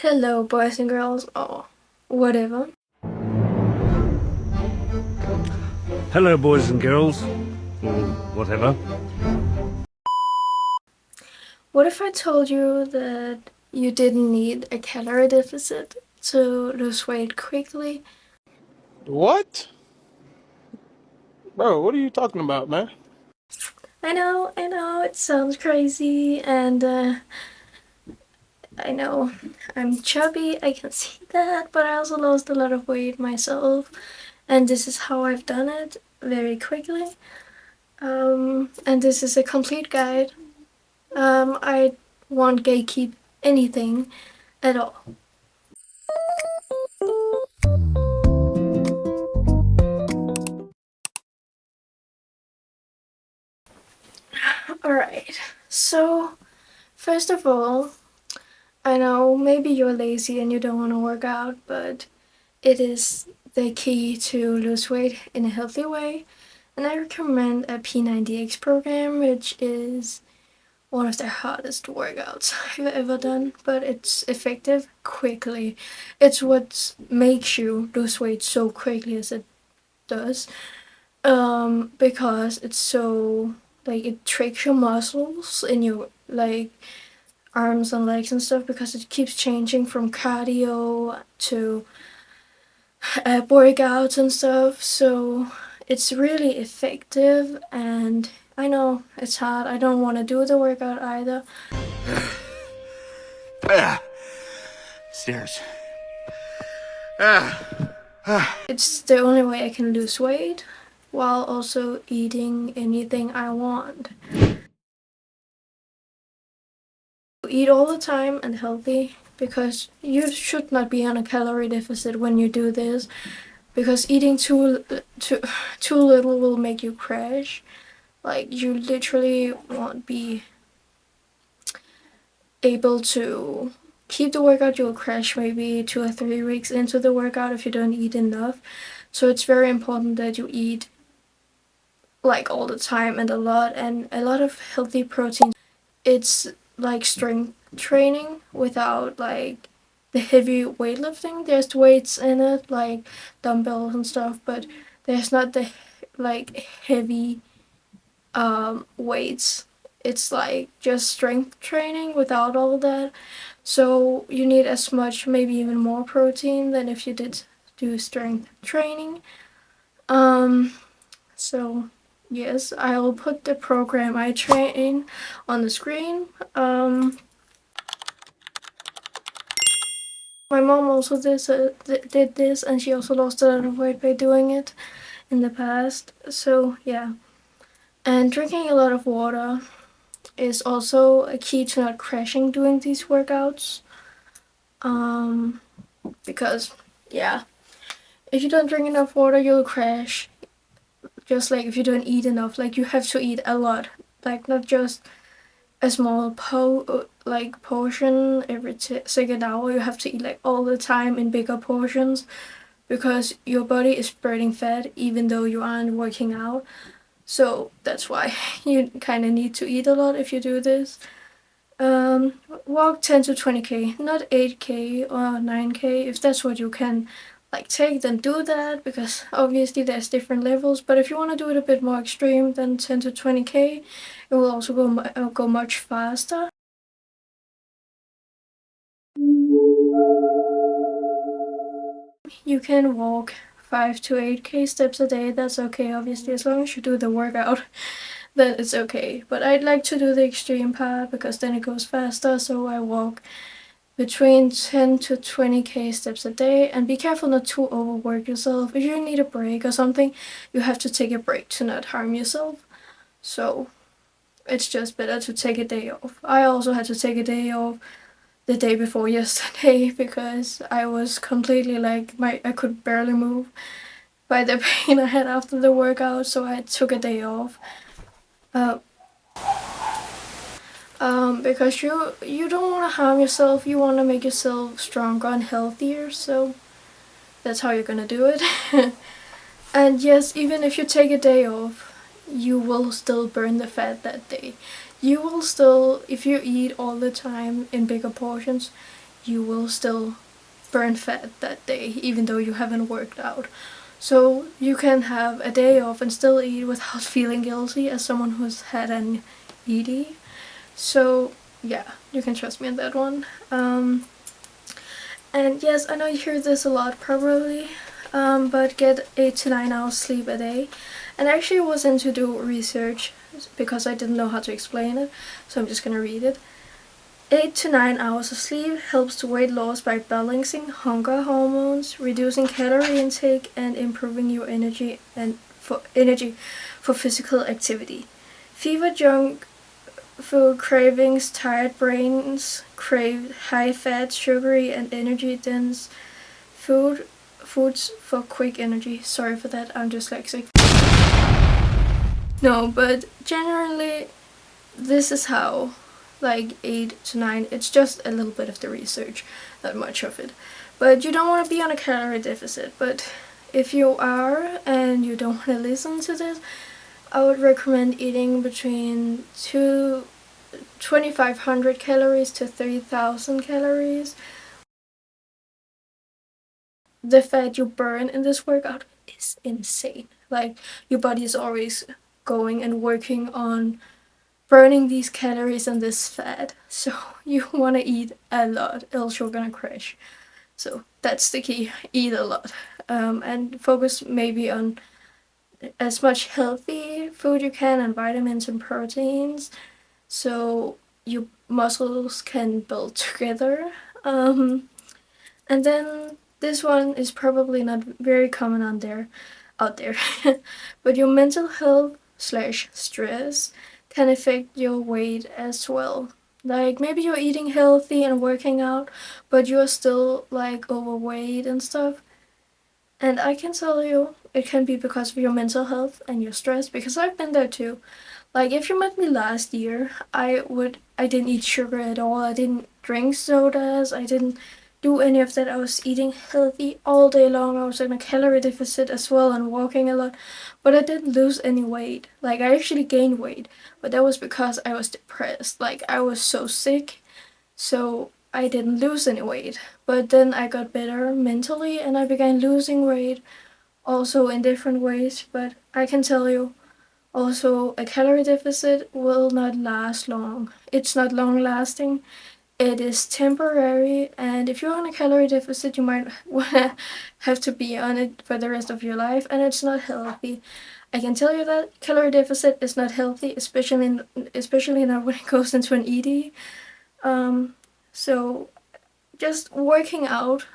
Hello, boys and girls, or whatever. Hello, boys and girls, or whatever. What if I told you that you didn't need a calorie deficit to lose weight quickly? What? Bro, what are you talking about, man? I know, it sounds crazy, and I know I'm chubby, I can see that, but I also lost a lot of weight myself, and this is how I've done it very quickly. And this is a complete guide. I won't gatekeep anything at all. Alright, so first of all, I know maybe you're lazy and you don't want to work out, but it is the key to lose weight in a healthy way. And I recommend a P90X program, which is one of the hardest workouts I've ever done, but it's effective quickly. It's what makes you lose weight so quickly as it does. Because it's so like it tricks your muscles in your arms and legs and stuff because it keeps changing from cardio to workouts and stuff. So it's really effective, and I know it's hard. I don't want to do the workout either. Stairs. It's the only way I can lose weight while also eating anything I want. Eat all the time and healthy, because you should not be on a calorie deficit when you do this, because eating too little will make you crash. Like, you literally won't be able to keep the workout. You'll crash maybe 2 or 3 weeks into the workout if you don't eat enough. So it's very important that you eat like all the time and a lot of healthy protein. It's like strength training without like the heavy weightlifting. There's weights in it like dumbbells and stuff, but there's not the like heavy weights. It's like just strength training without all that. So you need as much, maybe even more protein than if you did do strength training. So yes, I'll put the program I train on the screen. My mom also did this, and she also lost a lot of weight by doing it in the past. So yeah, and drinking a lot of water is also a key to not crashing doing these workouts. Because yeah, if you don't drink enough water, you'll crash. Just like if you don't eat enough, like you have to eat a lot, like not just a small portion every second hour. You have to eat like all the time in bigger portions, because your body is burning fat even though you aren't working out. So that's why you kind of need to eat a lot if you do this. Walk 10 to 20k, not 8k or 9k. If that's what you can like take, then do that, because obviously there's different levels. But if you want to do it a bit more extreme than 10 to 20k, it will also go much faster. You can walk 5 to 8k steps a day. That's okay, obviously, as long as you do the workout. Then it's okay. But I'd like to do the extreme part because then it goes faster. So I walk between 10 to 20k steps a day, and be careful not to overwork yourself. If you need a break or something, you have to take a break to not harm yourself. So it's just better to take a day off. I also had to take a day off the day before yesterday because I was completely like I could barely move by the pain I had after the workout, so I took a day off. Because you don't want to harm yourself. You want to make yourself stronger and healthier. So that's how you're gonna do it. And yes, even if you take a day off, you will still burn the fat that day. You will still, if you eat all the time in bigger portions, you will still burn fat that day, even though you haven't worked out. So you can have a day off and still eat without feeling guilty as someone who's had an ED. So yeah, you can trust me on that one. And yes, I know you hear this a lot probably, but get 8 to 9 hours sleep a day. And I actually was into do research because I didn't know how to explain it, so I'm just gonna read it. 8 to 9 hours of sleep helps to weight loss by balancing hunger hormones, reducing calorie intake, and improving your energy for physical activity. Fever, junk food cravings, tired brains crave high-fat, sugary, and energy-dense foods for quick energy. Sorry for that, I'm dyslexic. No, but generally, this is how, like 8 to 9, it's just a little bit of the research, not much of it. But you don't want to be on a calorie deficit, but if you are and you don't want to listen to this, I would recommend eating between 2,500 calories to 3,000 calories. The fat you burn in this workout is insane. Like, your body is always going and working on burning these calories and this fat. So you want to eat a lot, else you're gonna crash. So that's the key. Eat a lot. And focus maybe on as much healthy food you can and vitamins and proteins so your muscles can build together. And then this one is probably not very common out there, but your mental health slash stress can affect your weight as well. Like maybe you're eating healthy and working out, but you're still like overweight and stuff. And I can tell you, it can be because of your mental health and your stress, because I've been there too. Like if you met me last year, I didn't eat sugar at all. I didn't drink sodas. I didn't do any of that. I was eating healthy all day long. I was in a calorie deficit as well and walking a lot, but I didn't lose any weight. Like I actually gained weight, but that was because I was depressed. Like I was so sick, so I didn't lose any weight. But then I got better mentally and I began losing weight also in different ways. But I can tell you, also, a calorie deficit will not last long. It's not long lasting. It is temporary, and if you're on a calorie deficit, you might have to be on it for the rest of your life, and it's not healthy. I can tell you that calorie deficit is not healthy, especially not when it goes into an ED. So just working out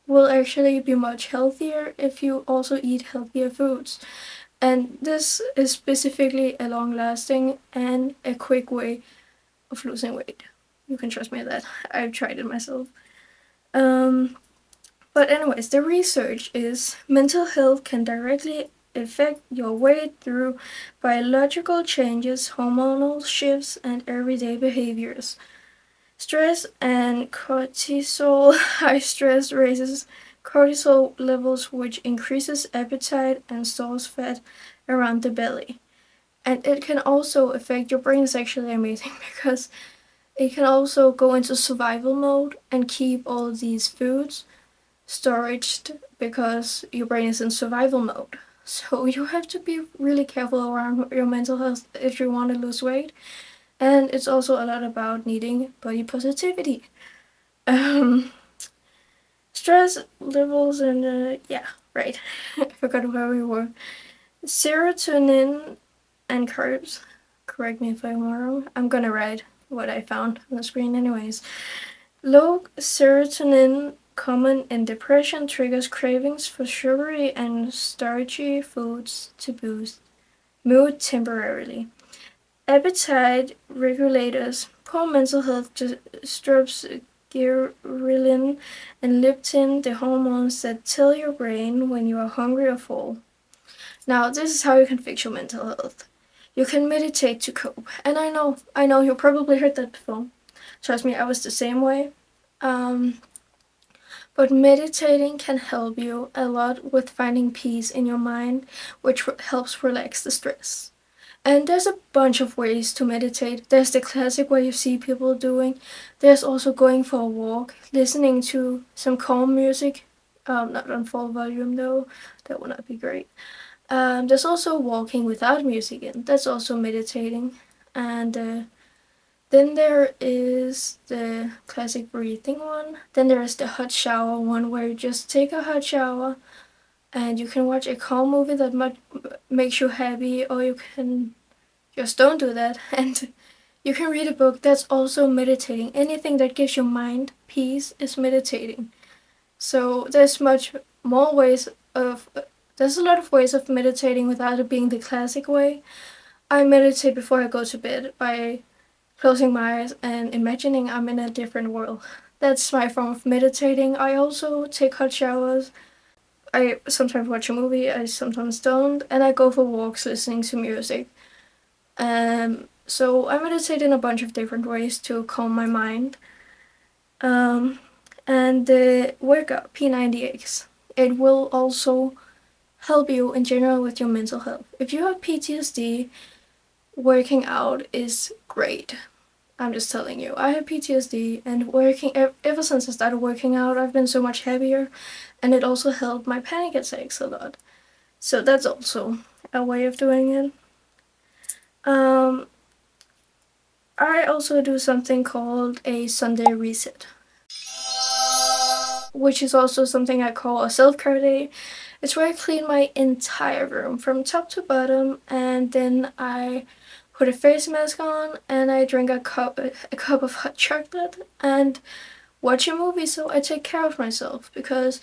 will actually be much healthier if you also eat healthier foods. And this is specifically a long lasting and a quick way of losing weight. You can trust me on that. I've tried it myself. Um, but anyways, the research is mental health can directly affect your weight through biological changes, hormonal shifts, and everyday behaviors. Stress and cortisol. High stress raises cortisol levels, which increases appetite and stores fat around the belly. And it can also affect your brain. Is actually amazing because it can also go into survival mode and keep all of these foods storaged because your brain is in survival mode. So you have to be really careful around your mental health if you want to lose weight. And it's also a lot about needing body positivity. Um, Stress levels and yeah, right. I forgot where we were. Serotonin and carbs. Correct me if I'm wrong. I'm gonna write what I found on the screen anyways. Low serotonin, common in depression, triggers cravings for sugary and starchy foods to boost mood temporarily. Appetite regulators. Poor mental health disturbs ghrelin and leptin, the hormones that tell your brain when you are hungry or full. Now, this is how you can fix your mental health. You can meditate to cope. And I know, you probably heard that before. Trust me, I was the same way. But meditating can help you a lot with finding peace in your mind, which helps relax the stress. And there's a bunch of ways to meditate. There's the classic way you see people doing. There's also going for a walk, listening to some calm music. Not on full volume though, that would not be great. There's also walking without music in. That's also meditating. And then there is the classic breathing one. Then there is the hot shower one where you just take a hot shower and you can watch a calm movie that makes you happy, or you can just don't do that and you can read a book. That's also meditating. Anything that gives your mind peace is meditating. So there's much more ways of there's a lot of ways of meditating without it being the classic way. I meditate before I go to bed by closing my eyes and imagining I'm in a different world. That's my form of meditating. I also take hot showers. I sometimes watch a movie, I sometimes don't, and I go for walks listening to music. So I meditate in a bunch of different ways to calm my mind. And the workout P90X, it will also help you in general with your mental health. If you have PTSD, working out is great. I'm just telling you. I have PTSD, and ever since I started working out, I've been so much heavier, and it also helped my panic attacks a lot. So that's also a way of doing it. I also do something called a Sunday reset, which is also something I call a self-care day. It's where I clean my entire room from top to bottom, and then I put a face mask on and I drink a cup of hot chocolate and watch a movie. So I take care of myself because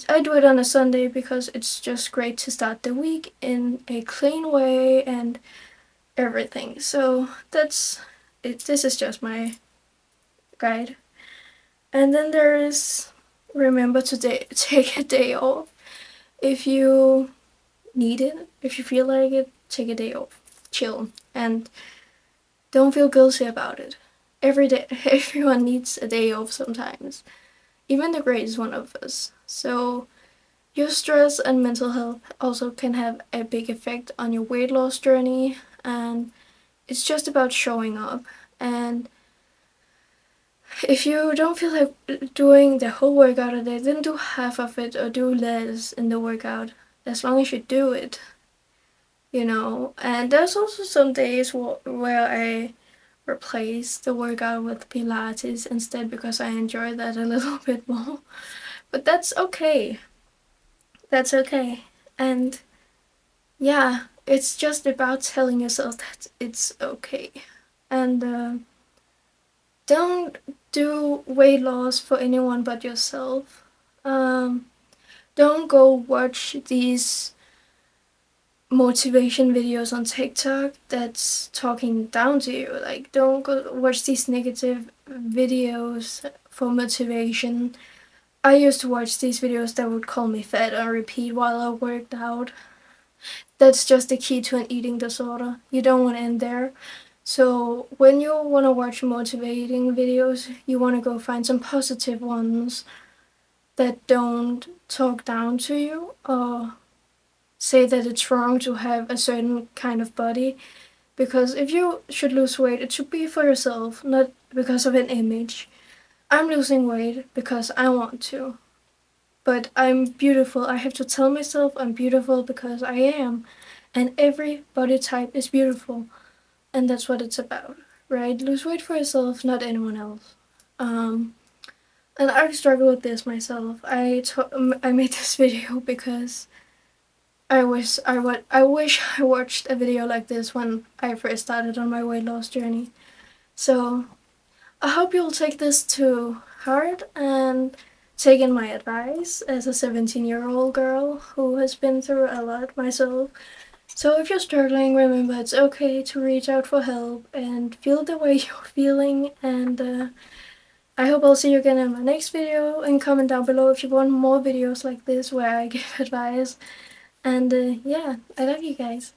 I do it on a Sunday because it's just great to start the week in a clean way and everything. So that's it. This is just my guide. And then there is remember to take a day off. If you need it, if you feel like it, take a day off. Chill. And don't feel guilty about it. Every day, everyone needs a day off sometimes. Even the greatest one of us. So your stress and mental health also can have a big effect on your weight loss journey, and it's just about showing up. And if you don't feel like doing the whole workout a day, then do half of it or do less in the workout, as long as you do it, you know. And there's also some days where I replace the workout with Pilates instead because I enjoy that a little bit more. But that's okay. That's okay. And yeah, it's just about telling yourself that it's okay. And don't do weight loss for anyone but yourself. Don't go watch these motivation videos on TikTok that's talking down to you. Like, don't go watch these negative videos for motivation. I used to watch these videos that would call me fat on repeat while I worked out. That's just the key to an eating disorder. You don't want to end there. So when you want to watch motivating videos, you want to go find some positive ones that don't talk down to you or say that it's wrong to have a certain kind of body. Because if you should lose weight, it should be for yourself, not because of an image. I'm losing weight because I want to. But I'm beautiful. I have to tell myself I'm beautiful because I am. And every body type is beautiful. And that's what it's about, right? Lose weight for yourself, not anyone else. And I struggle with this myself. I made this video because I wish I watched a video like this when I first started on my weight loss journey. So I hope you'll take this to heart and take in my advice as a 17-year-old girl who has been through a lot myself. So if you're struggling, remember it's okay to reach out for help and feel the way you're feeling. And I hope I'll see you again in my next video, and comment down below if you want more videos like this where I give advice. And yeah, I love you guys.